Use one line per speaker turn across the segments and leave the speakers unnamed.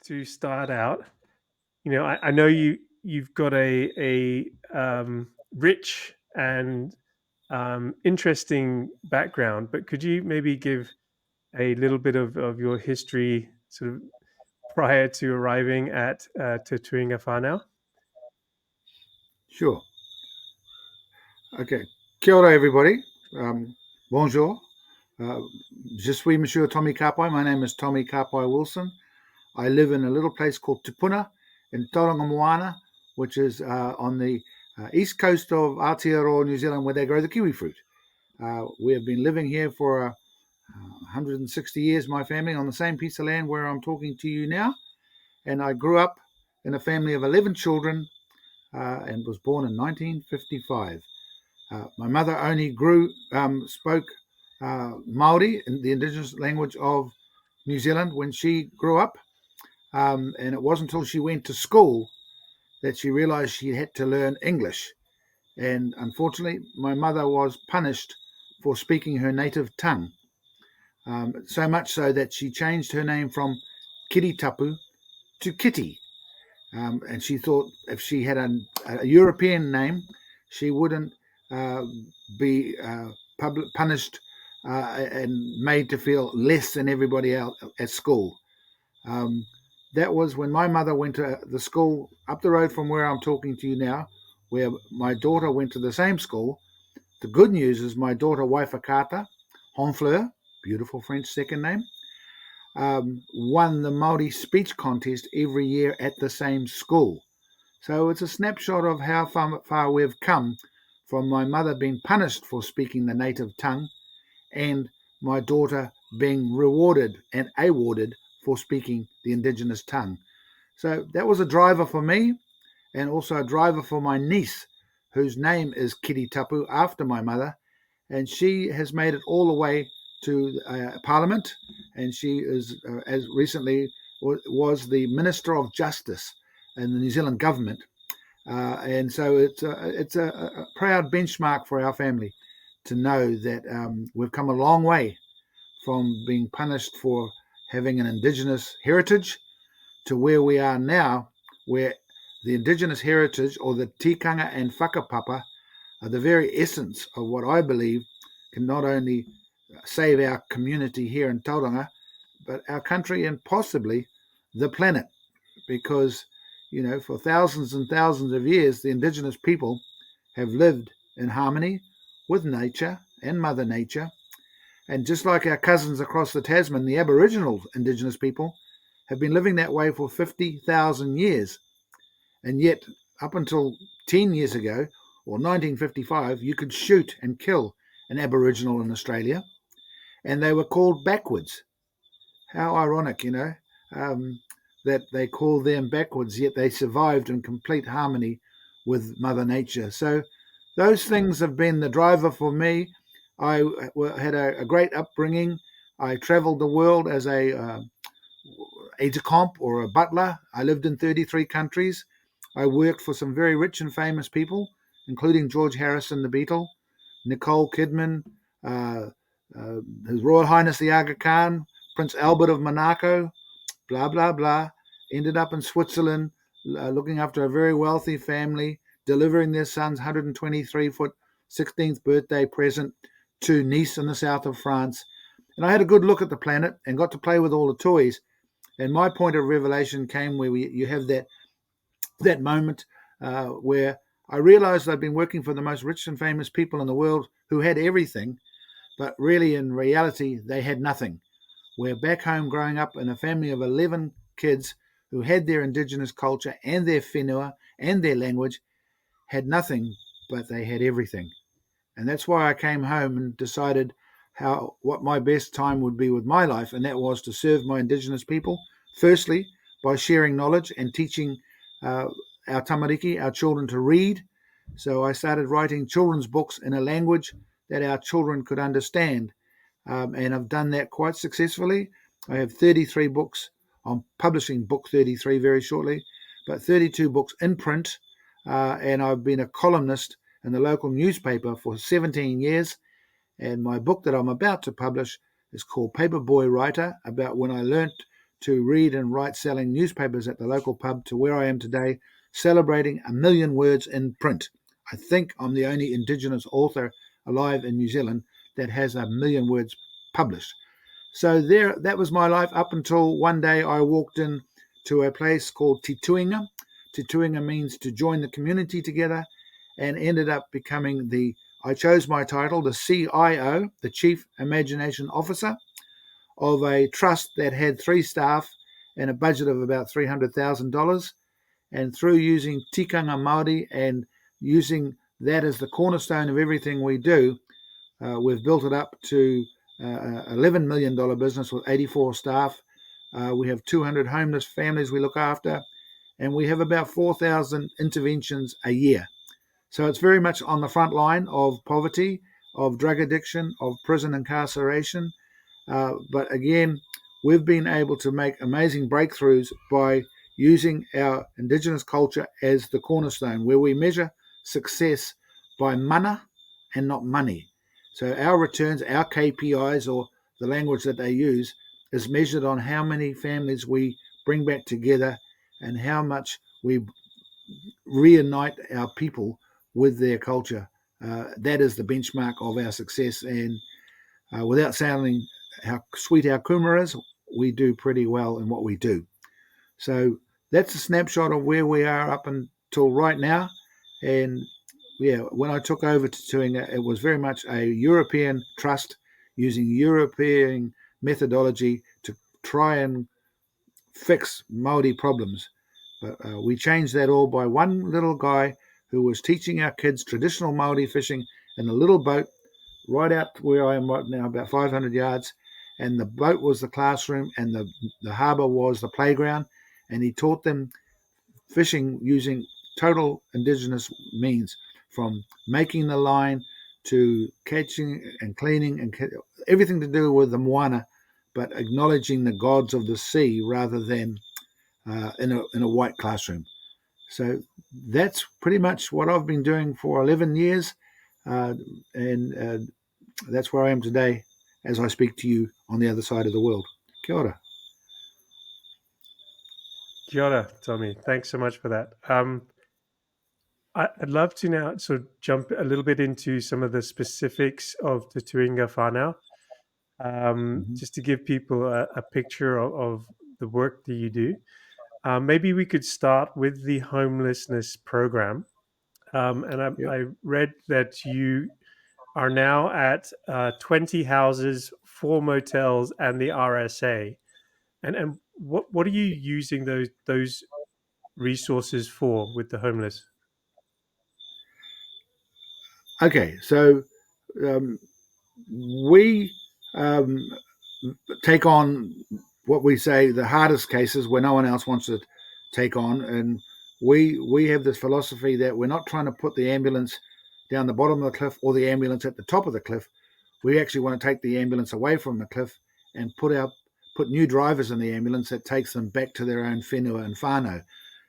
to start out, I know you've got a rich and interesting background, but could you maybe give a little bit of your history sort of prior to arriving at Te Tuinga Whanau?
Sure. Okay. Kia ora, everybody. Bonjour. Je suis Monsieur Tommy Kapai. My name is Tommy Kapai Wilson. I live in a little place called Tupuna in Taonga, Moana, which is on the east coast of Aotearoa, New Zealand, where they grow the kiwi fruit. We have been living here for 160 years, my family, on the same piece of land where I'm talking to you now. And I grew up in a family of 11 children and was born in 1955. My mother only spoke Maori, in the Indigenous language of New Zealand, when she grew up. And it wasn't until she went to school that she realized she had to learn English. And unfortunately, my mother was punished for speaking her native tongue. So much so that she changed her name from Kiritapu to Kitty. And she thought if she had a European name, she wouldn't be punished and made to feel less than everybody else at school. That was when my mother went to the school up the road from where I'm talking to you now, where my daughter went to the same school. The good news is my daughter Whakapapa, Honfleur, beautiful French second name, won the Maori speech contest every year at the same school. So it's a snapshot of how far we've come from my mother being punished for speaking the native tongue and my daughter being rewarded and awarded for speaking the Indigenous tongue. So that was a driver for me and also a driver for my niece, whose name is Kiritapu after my mother, and she has made it all the way to Parliament, and she is, as recently, was the Minister of Justice in the New Zealand government. And so it's a proud benchmark for our family to know that we've come a long way from being punished for having an Indigenous heritage to where we are now, where the Indigenous heritage, or the Tikanga and Whakapapa, are the very essence of what I believe can not only save our community here in Taonga, but our country and possibly the planet. Because, for thousands and thousands of years, the Indigenous people have lived in harmony with nature and Mother Nature. And just like our cousins across the Tasman, the Aboriginal Indigenous people have been living that way for 50,000 years. And yet, up until 10 years ago, or 1955, you could shoot and kill an Aboriginal in Australia, and they were called backwards. How ironic, that they call them backwards, yet they survived in complete harmony with Mother Nature. So those things have been the driver for me. I had a great upbringing. I traveled the world as a aide-de-camp or a butler. I lived in 33 countries. I worked for some very rich and famous people, including George Harrison, the Beatle, Nicole Kidman, His Royal Highness the Aga Khan, Prince Albert of Monaco, blah, blah, blah. Ended up in Switzerland, looking after a very wealthy family, delivering their son's 123-foot 16th birthday present to Nice in the south of France. And I had a good look at the planet and got to play with all the toys. And my point of revelation came where you have that moment where I realized I'd been working for the most rich and famous people in the world who had everything, but really in reality they had nothing. We're back home growing up in a family of 11 kids who had their Indigenous culture and their whenua and their language, had nothing, but they had everything. And that's why I came home and decided what my best time would be with my life, and that was to serve my Indigenous people, firstly, by sharing knowledge and teaching our tamariki, our children, to read. So I started writing children's books in a language that our children could understand. And I've done that quite successfully. I have 33 books. I'm publishing book 33 very shortly, but 32 books in print. And I've been a columnist in the local newspaper for 17 years. And my book that I'm about to publish is called Paperboy Writer, about when I learnt to read and write selling newspapers at the local pub to where I am today, celebrating 1,000,000 words in print. I think I'm the only Indigenous author alive in New Zealand that has 1,000,000 words published. So that was my life up until one day I walked in to a place called Te Tuinga. Te Tuinga means to join the community together, and ended up becoming I chose my title, the CIO, the Chief Imagination Officer, of a trust that had 3 staff and a budget of about $300,000. And through using Tikanga Maori and using that as the cornerstone of everything we do, we've built it up to $11 million business with 84 staff. We have 200 homeless families we look after, and we have about 4,000 interventions a year. So it's very much on the front line of poverty, of drug addiction, of prison incarceration. But again, we've been able to make amazing breakthroughs by using our Indigenous culture as the cornerstone, where we measure success by mana and not money. So our returns, our KPIs, or the language that they use, is measured on how many families we bring back together and how much we reunite our people with their culture. That is the benchmark of our success. And without sounding how sweet our kumara is, we do pretty well in what we do. So that's a snapshot of where we are up until right now. And yeah, when I took over Te Tuinga, it was very much a European trust using European methodology to try and fix Maori problems. But we changed that all by one little guy who was teaching our kids traditional Maori fishing in a little boat right out where I am right now, about 500 yards. And the boat was the classroom, and the harbour was the playground. And he taught them fishing using total Indigenous means, from making the line to catching and cleaning and everything to do with the moana, but acknowledging the gods of the sea rather than in a white classroom. So that's pretty much what I've been doing for 11 years, and that's where I am today as I speak to you on the other side of the world. Kia ora.
Kia ora, Tommy. Thanks so much for that. I'd love to now sort of jump a little bit into some of the specifics of Te Tuinga Whanau,
Mm-hmm.
just to give people a picture of the work that you do. Maybe we could start with the homelessness program. And
Yep.
I read that you are now at 20 houses, 4 motels, and the RSA. And what are you using those resources for with the homeless?
Okay, so um, we um, take on what we say the hardest cases where no one else wants to take on, and we have this philosophy that we're not trying to put the ambulance down the bottom of the cliff or the ambulance at the top of the cliff. We actually want to take the ambulance away from the cliff and put new drivers in the ambulance that takes them back to their own whenua and whānau.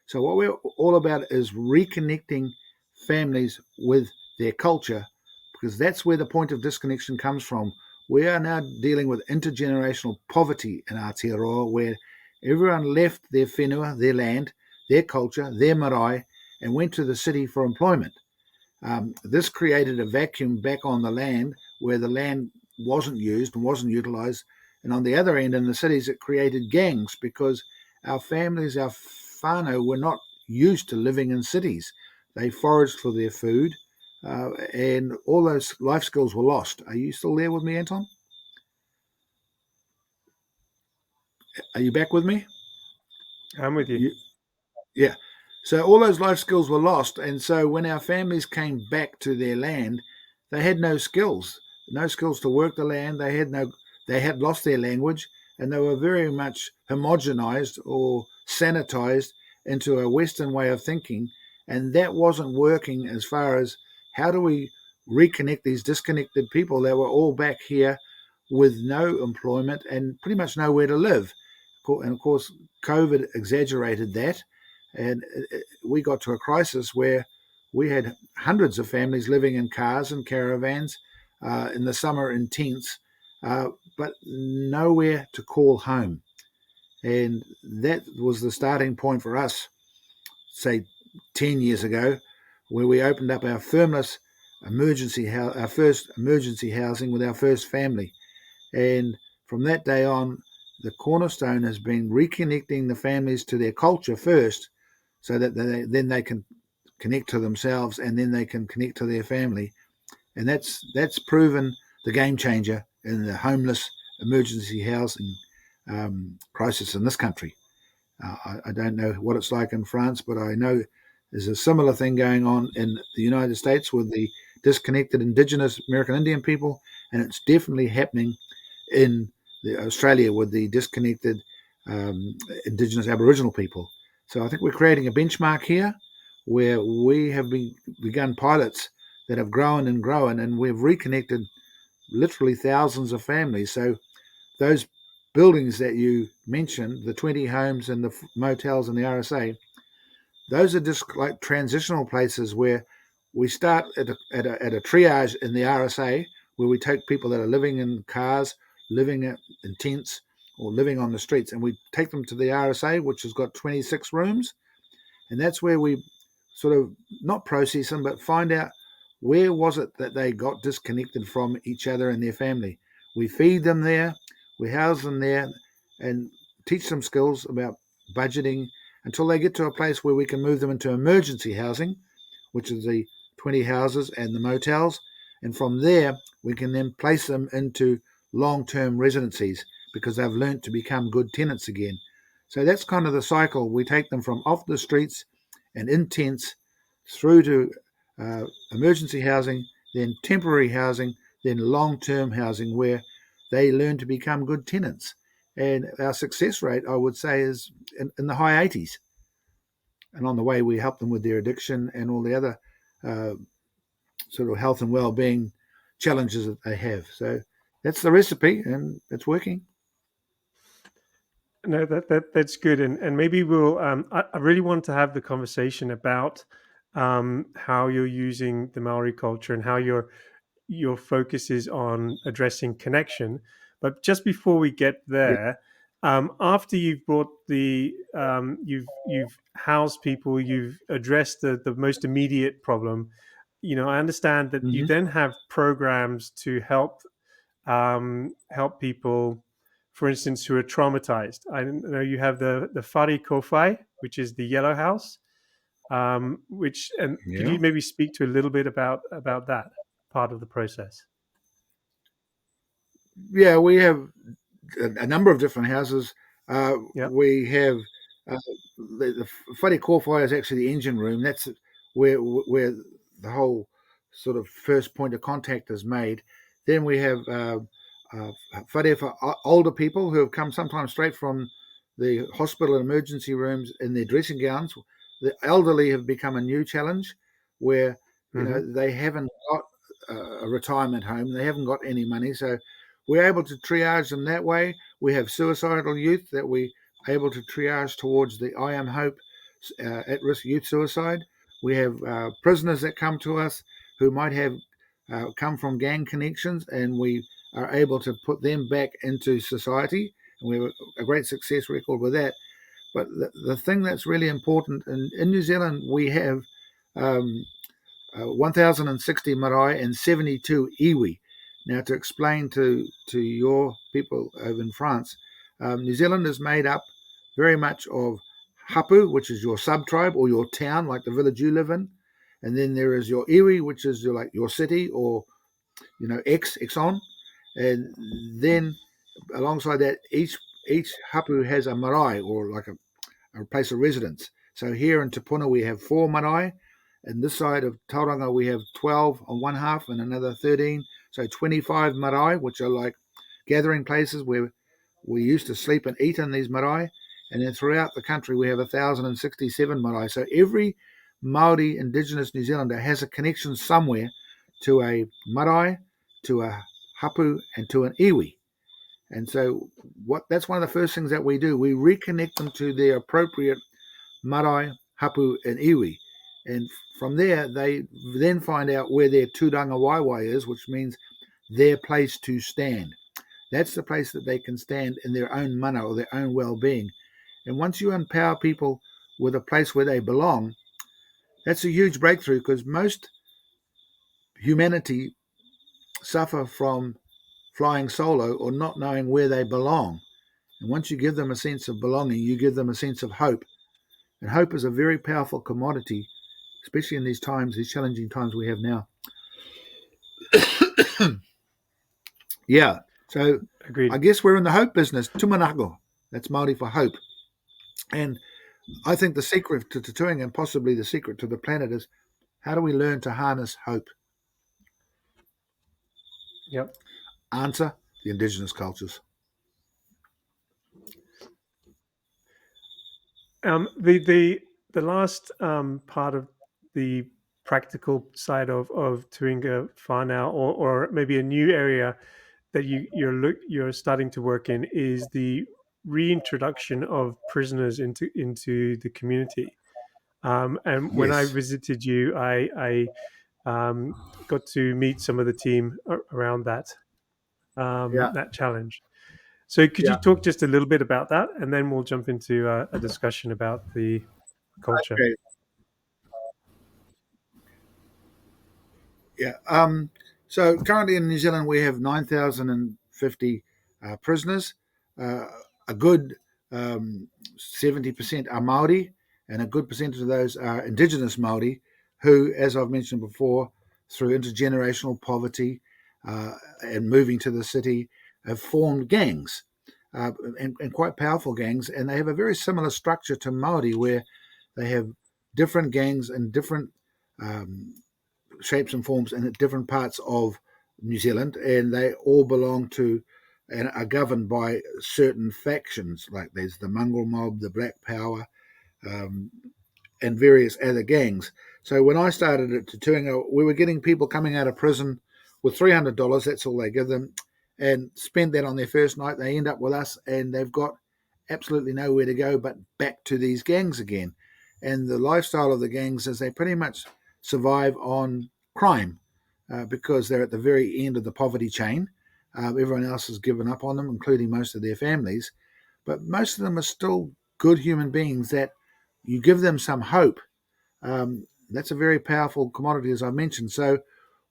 So what we're all about is reconnecting families with their culture, because that's where the point of disconnection comes from. We are now dealing with intergenerational poverty in Aotearoa, where everyone left their whenua, their land, their culture, their marae, and went to the city for employment. This created a vacuum back on the land where the land wasn't used and wasn't utilised. And on the other end, in the cities, it created gangs because our families, our whānau, were not used to living in cities. They foraged for their food, and all those life skills were lost. Are you still there with me, Anton? Are you back with me?
I'm with you.
You, yeah. So all those life skills were lost, and so when our families came back to their land, they had no skills to work the land. They had lost their language, and they were very much homogenized or sanitized into a Western way of thinking, and that wasn't working as far as how do we reconnect these disconnected people that were all back here with no employment and pretty much nowhere to live. And of course, COVID exaggerated that, and we got to a crisis where we had hundreds of families living in cars and caravans, in the summer in tents, but nowhere to call home. And that was the starting point for us, say 10 years ago, where we opened up our firmless our first emergency housing with our first family. And from that day on, the cornerstone has been reconnecting the families to their culture first, so that then they can connect to themselves, and then they can connect to their family. And that's proven the game changer in the homeless emergency housing crisis in this country. I don't know what it's like in France, but I know there's a similar thing going on in the United States with the disconnected Indigenous American Indian people, and it's definitely happening in Australia with the disconnected Indigenous Aboriginal people. So I think we're creating a benchmark here where we have begun pilots that have grown and grown, and we've reconnected literally thousands of families. So those buildings that you mentioned, the 20 homes and the motels and the RSA, those are just like transitional places where we start at a triage in the RSA, where we take people that are living in cars, living in tents, or living on the streets, and we take them to the RSA, which has got 26 rooms. And that's where we sort of not process them, but find out where was it that they got disconnected from each other and their family. We feed them there, we house them there, and teach them skills about budgeting until they get to a place where we can move them into emergency housing, which is the 20 houses and the motels. And from there, we can then place them into long-term residencies because they've learnt to become good tenants again. So that's kind of the cycle. We take them from off the streets and in tents through to emergency housing, then temporary housing, then long-term housing where they learn to become good tenants. And our success rate, I would say, is in the high 80s. And on the way, we help them with their addiction and all the other sort of health and well-being challenges that they have. So that's the recipe, and it's working.
No, that's good, and maybe we'll. I really want to have the conversation about how you're using the Maori culture and how your focus is on addressing connection. But just before we get
Yep.
there, after you've brought you've housed people, you've addressed the most immediate problem. I understand that you
Mm-hmm.
then have programs to help people, for instance, who are traumatized. I know you have the Whare Kowhai, which is the yellow house. Which and could
Yeah.
you maybe speak to a little bit about that part of the process?
Yeah, we have a number of different houses.
Yeah.
We have the Whare Kowhai is actually the engine room. That's where the whole sort of first point of contact is made. Then we have whare for older people who have come sometimes straight from the hospital and emergency rooms in their dressing gowns. The elderly have become a new challenge where
Hmm.
they haven't got a retirement home. They haven't got any money, so we're able to triage them that way. We have suicidal youth that we are able to triage towards the I Am Hope at-risk youth suicide. We have prisoners that come to us who might have come from gang connections, and we are able to put them back into society. And we have a great success record with that. But the thing that's really important in New Zealand, we have 1,060 marae and 72 iwi. Now, to explain to your people over in France, New Zealand is made up very much of hapu, which is your sub-tribe or your town, like the village you live in. And then there is your iwi, which is like your city or, exon. And then alongside that, each hapu has a marae or like a place of residence. So here in Te Puna we have 4 marae. And this side of Tauranga we have 12 on one half and another 13. So 25 marae, which are like gathering places where we used to sleep and eat in these marae. And then throughout the country we have 1,067 marae. So every Maori Indigenous New Zealander has a connection somewhere to a marae, to a hapu, and to an iwi. And so that's one of the first things that we do. We reconnect them to their appropriate marae, hapu, and iwi. And from there, they then find out where their tūranga waiwai is, which means their place to stand. That's the place that they can stand in their own mana or their own well-being. And once you empower people with a place where they belong, that's a huge breakthrough, because most humanity suffer from flying solo or not knowing where they belong. And once you give them a sense of belonging, you give them a sense of hope. And hope is a very powerful commodity, especially in these times, these challenging times we have now. Yeah. So
Agreed.
I guess we're in the hope business. Tumanago. That's Māori for hope. And I think the secret to Te Tuinga, and possibly the secret to the planet, is how do we learn to harness hope?
Yep.
Answer: the Indigenous cultures.
The last part of the practical side of Tuinga Whanau, or maybe a new area that you're starting to work in, is the reintroduction of prisoners into the community. And when I
Yes.
visited you, I got to meet some of the team around
Yeah.
that challenge. So could you
Yeah.
talk just a little bit about that, and then we'll jump into a discussion about the culture.
Okay. Yeah. So currently in New Zealand, we have 9,050 prisoners. A good 70% are Maori, and a good percentage of those are Indigenous Maori, who, as I've mentioned before, through intergenerational poverty and moving to the city, have formed gangs, and quite powerful gangs. And they have a very similar structure to Maori, where they have different gangs and different shapes and forms in different parts of New Zealand, and they all belong to and are governed by certain factions. Like there's the Mongrel Mob, the Black Power, um, and various other gangs. So when I started at Te Tuinga, we were getting people coming out of prison with $300. That's all they give them, and spend that on their first night. They end up with us, and they've got absolutely nowhere to go but back to these gangs again. And the lifestyle of the gangs is they pretty much survive on crime, because they're at the very end of the poverty chain. Everyone else has given up on them, including most of their families. But most of them are still good human beings that you give them some hope. That's a very powerful commodity, as I mentioned. So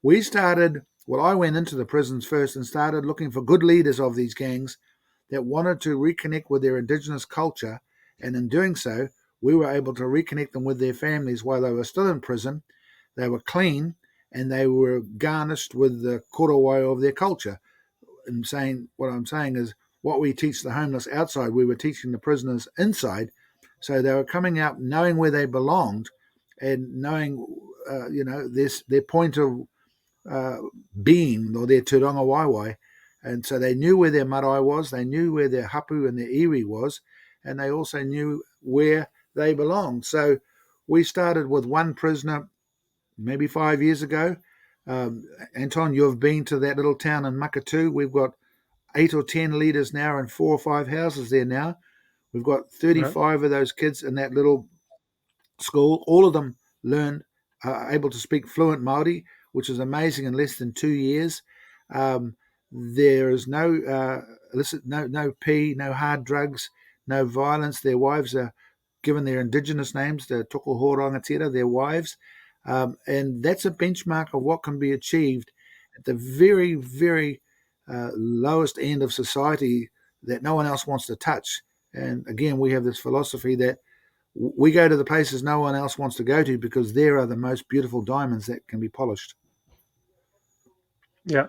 we started, well, I went into the prisons first and started looking for good leaders of these gangs that wanted to reconnect with their Indigenous culture. And in doing so, we were able to reconnect them with their families while they were still in prison. They were clean, and they were garnished with the korowai of their culture. And saying, what I'm saying is, what we teach the homeless outside, we were teaching the prisoners inside. So they were coming out knowing where they belonged, and knowing, their point of being, or their turanga waiwai. And so they knew where their marae was, they knew where their hapu and their iwi was, and they also knew where they belonged. So we started with one prisoner maybe 5 years ago. Anton, you've been to that little town in Makatu. We've got 8 or 10 leaders now and 4 or 5 houses there now. We've got
Right.
35 of those kids in that little school. All of them are able to speak fluent Māori, which is amazing in less than 2 years. There is no no pee, no hard drugs, no violence. Their wives are given their Indigenous names, the Toko Horangatira, their wives. And that's a benchmark of what can be achieved at the very, very lowest end of society that no one else wants to touch. And again, we have this philosophy that we go to the places no one else wants to go to, because there are the most beautiful diamonds that can be polished.
Yeah.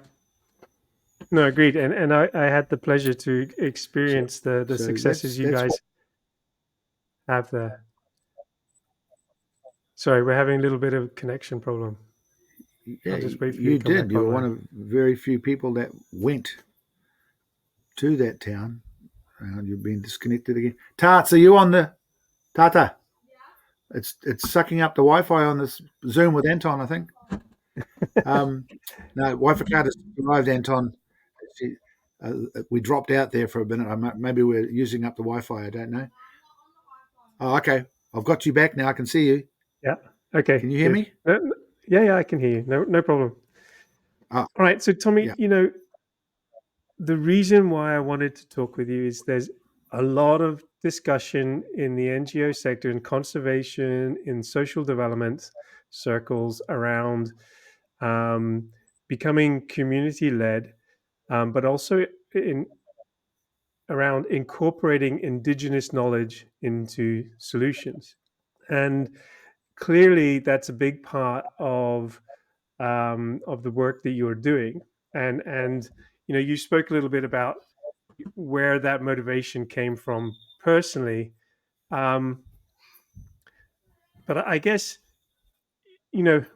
No, agreed. And I had the pleasure to
So,
experience the
so
successes you
that's what.
guys have there. Sorry, we're having a little bit of connection problem.
Yeah,
I'll just wait for you to
you
come
did.
back
You were one
online.
of very few people that went to that town. You've been disconnected again. Tats, are you on the Tata? It's sucking up the Wi-Fi on this Zoom with Anton, I think. No, Wi-Fi has arrived, Anton. She, we dropped out there for a minute. Maybe we're using up the Wi-Fi. I don't know. Oh, okay. I've got you back now. I can see you.
Yeah. Okay.
Can you hear
Good.
me?
Yeah, yeah, I can hear you. No problem.
Oh,
All right. So, Tommy,
yeah.
the reason why I wanted to talk with you is there's a lot of discussion in the NGO sector, in conservation, in social development circles around um, becoming community led, but also in around incorporating indigenous knowledge into solutions. And clearly, that's a big part of the work that you're doing. And you spoke a little bit about where that motivation came from personally. Um, but I guess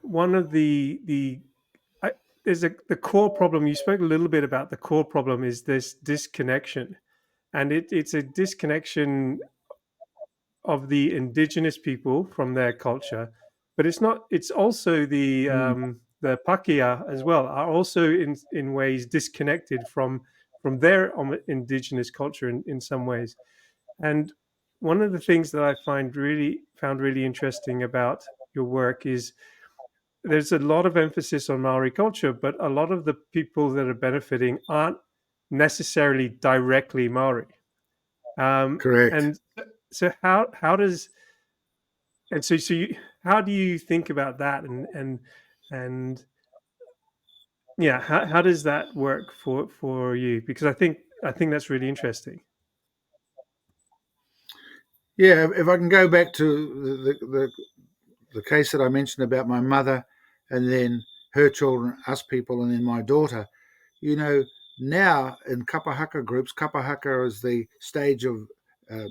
one of the I, there's the core problem. You spoke a little bit about the core problem is this disconnection, and it's a disconnection of the indigenous people from their culture, but it's not. It's also
Mm,
the Pakeha as well are also in ways disconnected from their indigenous culture in some ways. And one of the things that I found really interesting about your work is there's a lot of emphasis on Maori culture, but a lot of the people that are benefiting aren't necessarily directly Maori.
correct.
And so how does and so how do you think about that and yeah, how does that work for you? Because I think that's really interesting.
Yeah, if I can go back to the case that I mentioned about my mother and then her children, us people, and then my daughter, you know, now in kapahaka groups, kapahaka is the stage of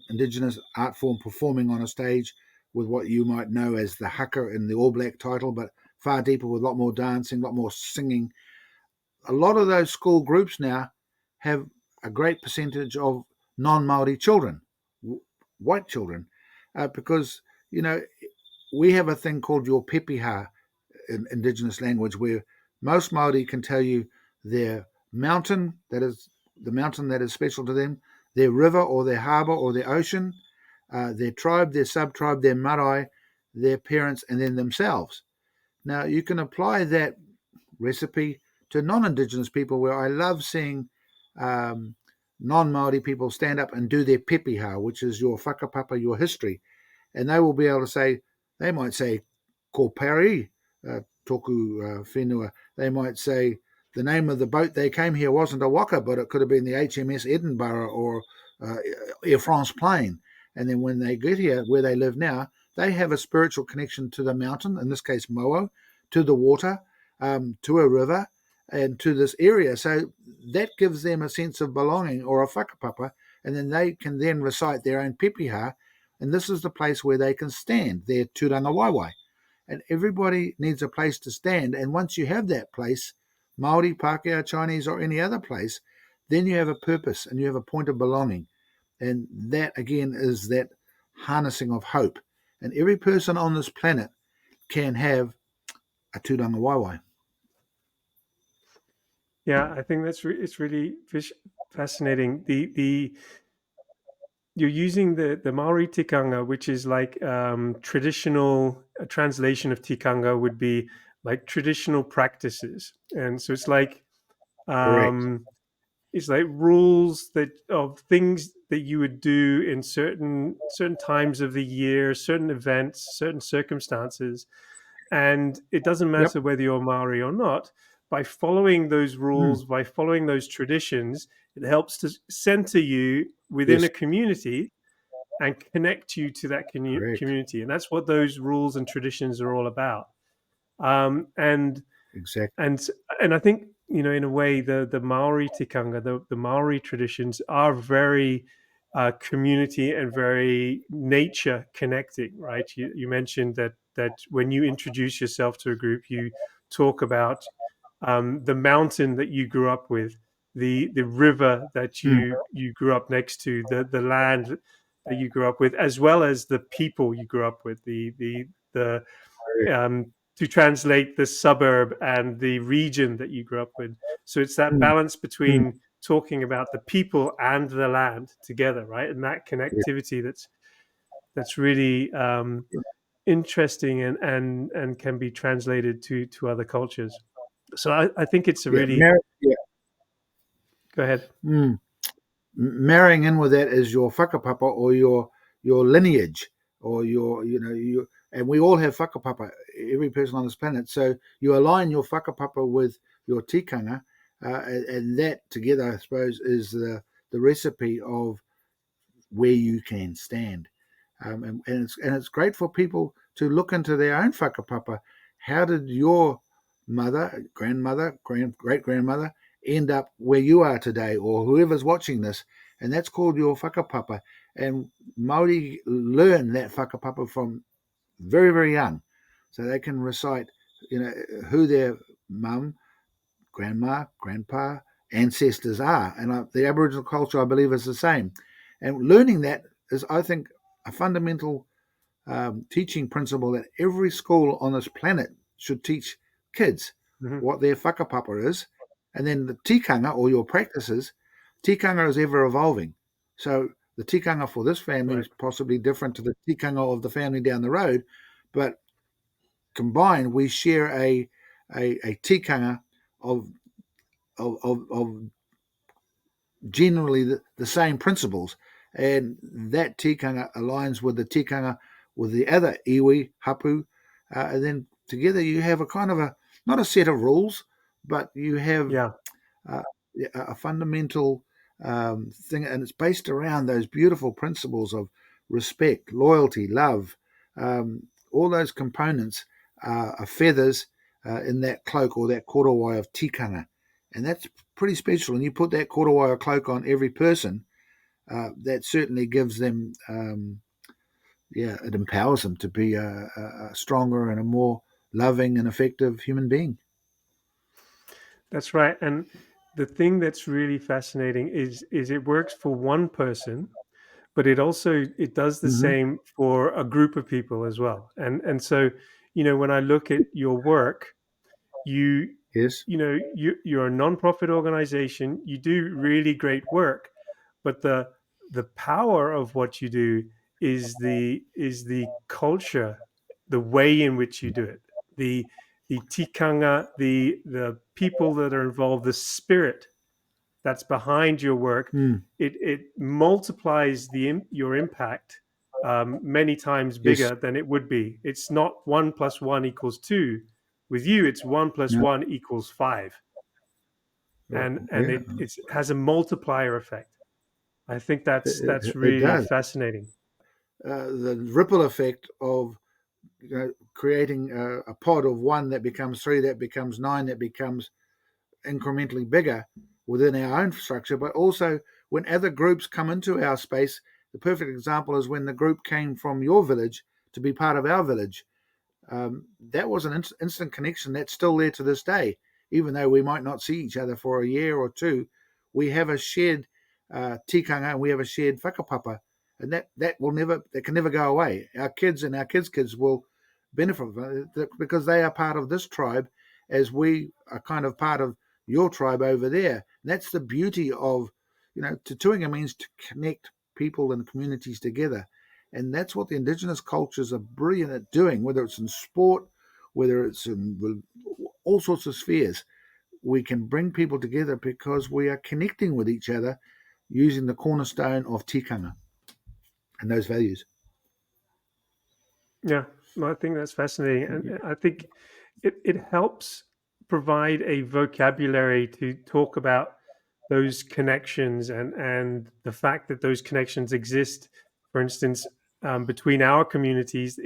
Indigenous art form performing on a stage with what you might know as the haka in the All Black title, but far deeper with a lot more dancing, a lot more singing. A lot of those school groups now have a great percentage of non-Maori children, white children, because you know we have a thing called your pepeha in Indigenous language, where most Maori can tell you their mountain that is the mountain that is special to them, their river or their harbour or their ocean, their tribe, their sub-tribe, their marae, their parents, and then themselves. Now you can apply that recipe to non-Indigenous people, where I love seeing um, non-Maori people stand up and do their pepeha, which is your whakapapa, your history, and they will be able to say, they might say, ko pari, toku whenua. They might say, the name of the boat they came here wasn't a waka, but it could have been the HMS Edinburgh or uh, Air France plane. And then when they get here, where they live now, they have a spiritual connection to the mountain, in this case Moa, to the water, to a river, and to this area. So that gives them a sense of belonging or a whakapapa, and then they can then recite their own pepeha, and this is the place where they can stand, their tūranga waiwai. And everybody needs a place to stand. And once you have that place, Maori, Pākehā, Chinese, or any other place, then you have a purpose and you have a point of belonging. And that, again, is that harnessing of hope. And every person on this planet can have a tūranga waiwai.
Yeah, I think it's really fascinating. The you're using the Maori Tikanga, which is like traditional. A translation of Tikanga would be like traditional practices, and so
Correct.
um, it's like rules that of things that you would do in certain times of the year, certain events, certain circumstances, and it doesn't
Yep.
matter whether you're Maori or not. By following those
Mm.
rules, by following those traditions, it helps to center you within
Yes.
a community and connect you to that
Correct.
community. And that's what those rules and traditions are all about. Um, and
Exactly.
and and I think in a way, the Maori tikanga, the Maori traditions are very community and very nature connecting, right? You mentioned that when you introduce yourself to a group, you talk about the mountain that you grew up with, the river that
Mm.
you grew up next to, the land that you grew up with, as well as the people you grew up with, the to translate the suburb and the region that you grew up with. So it's that
Mm.
balance
Mm.
between talking about the people and the land together, right? And that
Yeah.
connectivity that's really interesting and can be translated to other cultures. So I think it's a
Yeah.
really
Yeah.
Go ahead.
Mm. Marrying in with that is your whakapapa or your lineage or your and we all have whakapapa, every person on this planet. So you align your whakapapa with your tikanga, and that together, I suppose, is the recipe of where you can stand. And it's great for people to look into their own whakapapa. How did your mother, grandmother, great grandmother end up where you are today, or whoever's watching this? And that's called your whakapapa. And Maori learn that whakapapa from very, very young, so they can recite, who their mum, grandma, grandpa, ancestors are. And the Aboriginal culture, I believe, is the same. And learning that is, I think, a fundamental teaching principle that every school on this planet should teach kids
Hmm.
what their whakapapa is. And then the tikanga, or your practices, tikanga is ever evolving. So the tikanga for this family
Right.
is possibly different to the tikanga of the family down the road, but combined, we share a tikanga of of generally the same principles, and that tikanga aligns with the tikanga with the other iwi hapu, and then together you have a kind of a, not a set of rules, but you have
Yeah.
uh, a fundamental thing, and it's based around those beautiful principles of respect, loyalty, love. All those components are feathers in that cloak or that korowai of tikanga, and that's pretty special. And you put that korowai or cloak on every person, that certainly gives them, it empowers them to be a stronger and a more loving and effective human being.
That's right. And the thing that's really fascinating is it works for one person, but it does the
Mm-hmm.
same for a group of people as well. And so, when I look at your work, you
Yes.
you're a non-profit organization. You do really great work, but the power of what you do is the culture, the way in which you do it, the tikanga, the people that are involved, the spirit that's behind your work.
Mm.
It multiplies your impact many times
Yes.
bigger than it would be. It's not 1 + 1 = 2. With you, it's one plus
No.
one equals five, and
Yeah.
it has a multiplier effect. I think that's
It
really
does.
fascinating.
The ripple effect of creating a pod of one that becomes three, that becomes nine, that becomes incrementally bigger within our own structure, but also when other groups come into our space. The perfect example is when the group came from your village to be part of our village. That was an instant connection that's still there to this day. Even though we might not see each other for a year or two, we have a shared tikanga, and we have a shared whakapapa, and that can never go away. Our kids and our kids' will benefit from it because they are part of this tribe, as we are kind of part of your tribe over there. And that's the beauty of, Te Tuinga means to connect people and communities together. And that's what the Indigenous cultures are brilliant at doing, whether it's in sport, whether it's in all sorts of spheres. We can bring people together because we are connecting with each other using the cornerstone of tikanga and those values.
Yeah, well, I think that's fascinating, and I think it helps provide a vocabulary to talk about those connections and the fact that those connections exist. For instance, between our communities,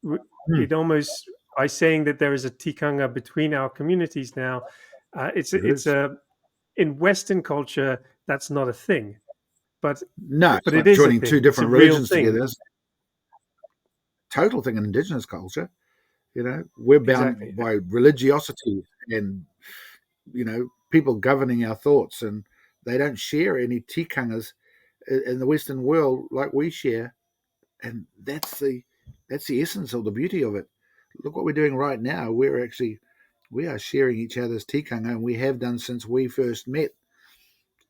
Hmm,
it almost, by saying that there is a tikanga between our communities now,
there
it's
is.
a in Western culture that's not a thing, but
No, it's
it
like
is a
joining two
thing. It's a
different
real
religions
thing.
together. It's a total thing in Indigenous culture. We're
Exactly.
bound by religiosity and, people governing our thoughts, and they don't share any tikangas in the Western world like we share. And that's the essence of the beauty of it. Look what we're doing right now. We are sharing each other's tikanga, and we have done since we first met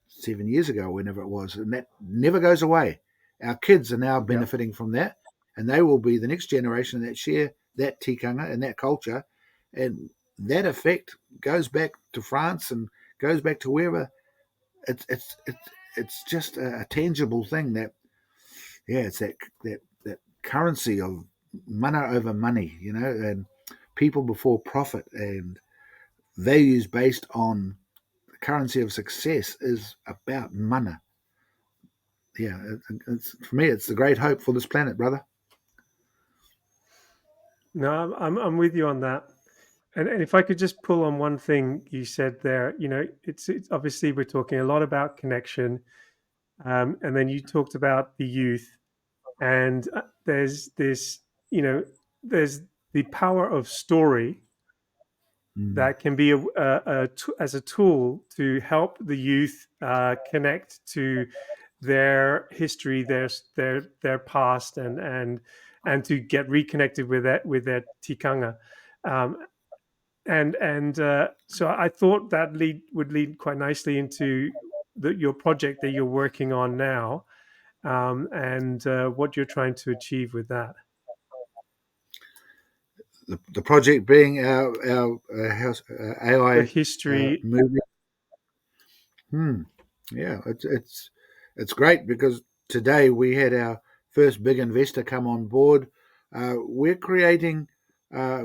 7 years ago, whenever it was, and that never goes away. Our kids are now
Yeah.
benefiting from that, and they will be the next generation that share that tikanga and that culture, and that effect goes back to France and goes back to wherever it's just a tangible thing that, yeah, it's that currency of mana over money, and people before profit, and values based on the currency of success is about mana. Yeah, for me, it's the great hope for this planet, brother.
No, I'm with you on that. And if I could just pull on one thing you said there, it's obviously we're talking a lot about connection, and then you talked about the youth, and there's this, there's the power of story
Mm,
that can be as a tool to help the youth connect to their history, their past, and to get reconnected with their tikanga. Um, and so I thought that would lead quite nicely into your project that you're working on now, and what you're trying to achieve with that.
the project being our house,
The
AI
history.
movie. Hmm. Yeah, it's great because today we had our first big investor come on board. We're creating uh,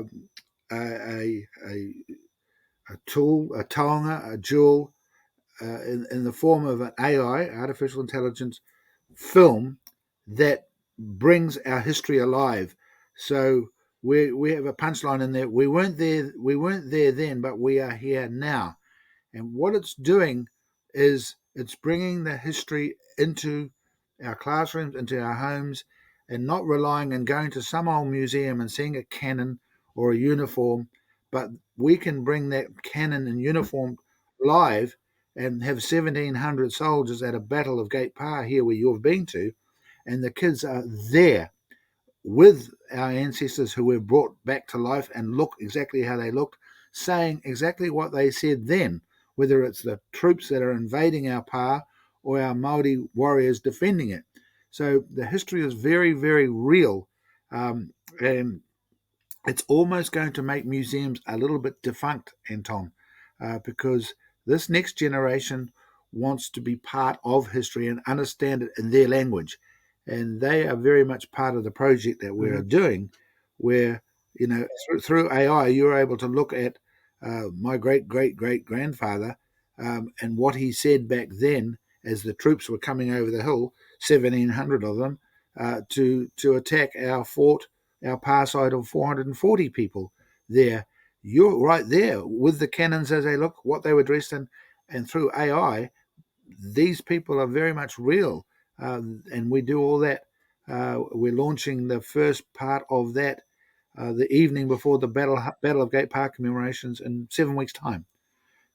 a, a a tool, a Tāonga, a jewel, in the form of an AI, artificial intelligence film that brings our history alive. So we have a punchline in there. We weren't there then, but we are here now. And what it's doing is it's bringing the history into our classrooms, into our homes, and not relying on going to some old museum and seeing a cannon or a uniform, but we can bring that cannon and uniform live and have 1,700 soldiers at a battle of Gate Pa here where you've been to, and the kids are there with our ancestors who were brought back to life and look exactly how they looked, saying exactly what they said then, whether it's the troops that are invading our pa or our Maori warriors defending it. So the history is very, very real, and it's almost going to make museums a little bit defunct, Anton, because this next generation wants to be part of history and understand it in their language. And they are very much part of the project that we're
Mhm.
doing, where, through AI, you're able to look at my great great great grandfather, and what he said back then as the troops were coming over the hill, 1,700 of them, to attack our fort, our par side of 440 people there. You're right there with the cannons as they look, what they were dressed in, and through AI, these people are very much real, and we do all that. We're launching the first part of that the evening before the Battle of Gate Park commemorations in 7 weeks' time.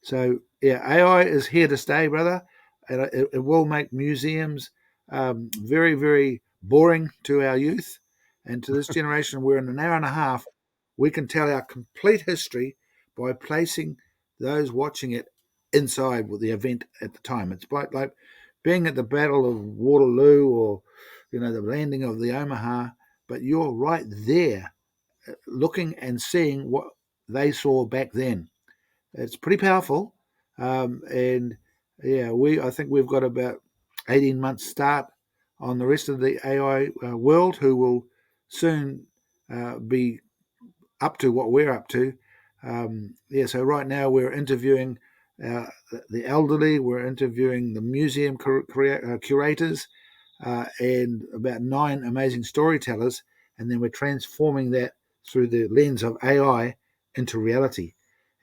So yeah, AI is here to stay, brother, and it will make museums very, very boring to our youth and to this generation. Where in an hour and a half, we can tell our complete history by placing those watching it inside with the event at the time. It's like being at the Battle of Waterloo or the landing of the Omaha, but you're right there, looking and seeing what they saw back then. It's pretty powerful, and yeah, I think we've got about 18 months start on the rest of the AI world, who will soon be up to what we're up to. Yeah, so right now we're interviewing uh, the elderly, we're interviewing the museum curators, and about 9 amazing storytellers, and then we're transforming that through the lens of AI into reality.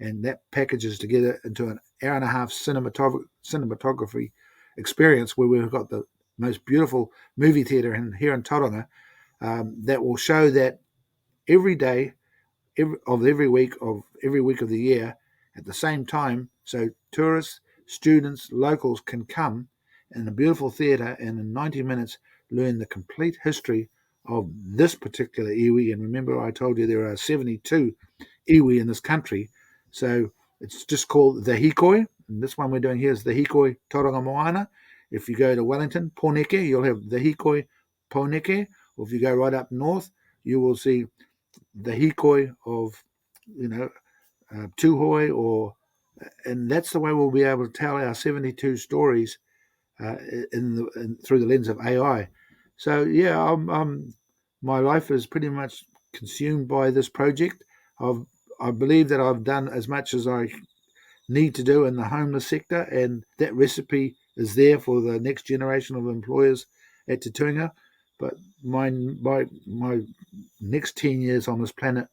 And that packages together into an hour and a half cinematography experience where we've got the most beautiful movie theatre here in Tauranga, that will show that every day every week of the year at the same time, so tourists, students, locals can come in a beautiful theatre and in 90 minutes learn the complete history of this particular iwi. And remember, I told you there are 72 iwi in this country, so it's just called the hikoi. And this one we're doing here is the hikoi Tauranga Moana. If you go to Wellington, Poneke, you'll have the hikoi Poneke. Or if you go right up north, you will see the hikoi of, Tuhoi or And that's the way we'll be able to tell our 72 stories through the lens of AI. So yeah, my life is pretty much consumed by this project. I believe that I've done as much as I need to do in the homeless sector, and that recipe is there for the next generation of employers at Te Tuinga. But my next 10 years on this planet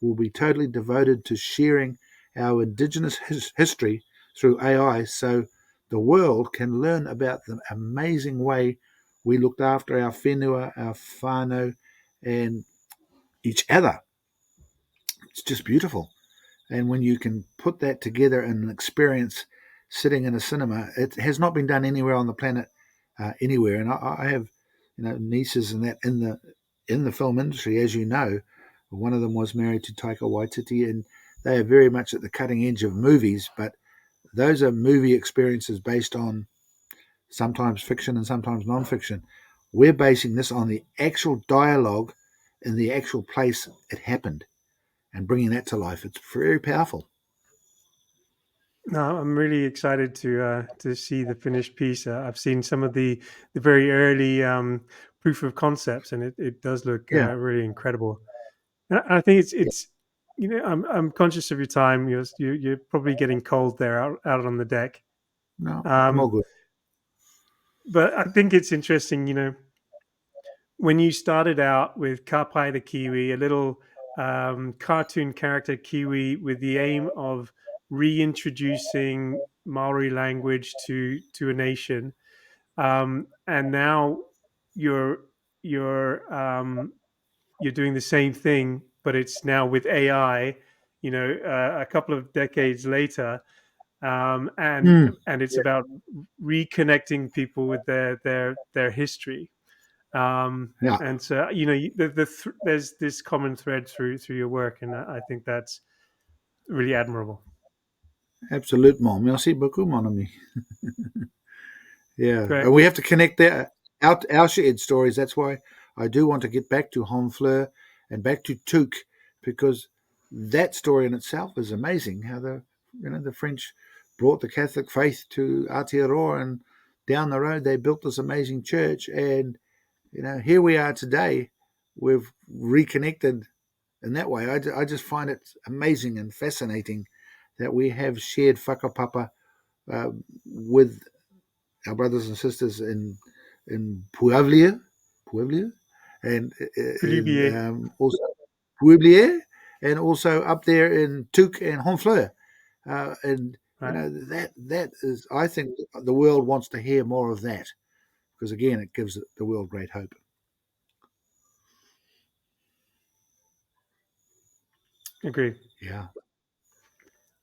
will be totally devoted to sharing our Indigenous history through AI, so the world can learn about the amazing way we looked after our whenua, our whānau, and each other. It's just beautiful. And when you can put that together in an experience sitting in a cinema, it has not been done anywhere on the planet, anywhere. And I have, nieces and that in the film industry, as you know. One of them was married to Taika Waititi, and they are very much at the cutting edge of movies. But those are movie experiences based on sometimes fiction and sometimes non-fiction. We're basing this on the actual dialogue in the actual place it happened and bringing that to life. It's very powerful.
No, I'm really excited to see the finished piece. I've seen some of the very early proof of concepts, and it does look
Yeah,
really incredible. And I think
yeah.
it's I'm conscious of your time. You're probably getting cold there out on the deck.
No, I'm all
Um,
good.
but I think it's interesting. When you started out with Kapai the Kiwi, a little cartoon character Kiwi with the aim of reintroducing Maori language to a nation, and now you're you're you're doing the same thing, but it's now with AI. A couple of decades later, and
Mm,
it's about reconnecting people with their history.
yeah,
And so there's this common thread through your work, and I think that's really admirable.
absolutement. Merci beaucoup, mon ami. Yeah,
Great.
and we have to connect our shared stories. That's why I do want to get back to Honfleur and back to Took, because that story in itself is amazing. How the French brought the Catholic faith to Aotearoa, and down the road they built this amazing church, and here we are today. We've reconnected in that way. I just find it amazing and fascinating that we have shared whakapapa with our brothers and sisters in Pueblia, and in
Olivier,
also Pueblia, and also up there in Tuk and Honfleur. And
right?
that is, I think, the world wants to hear more of that, because again, it gives the world great hope.
Agree.
Yeah,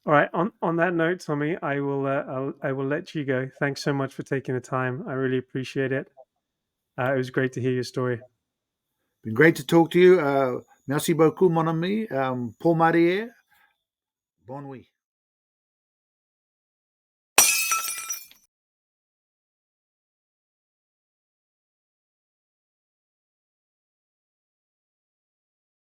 All right. On that note, Tommy, I will let you go. Thanks so much for taking the time. I really appreciate it. It was great to hear your story.
been great to talk to you. Merci beaucoup, mon ami. Paul Marie, bon nuit.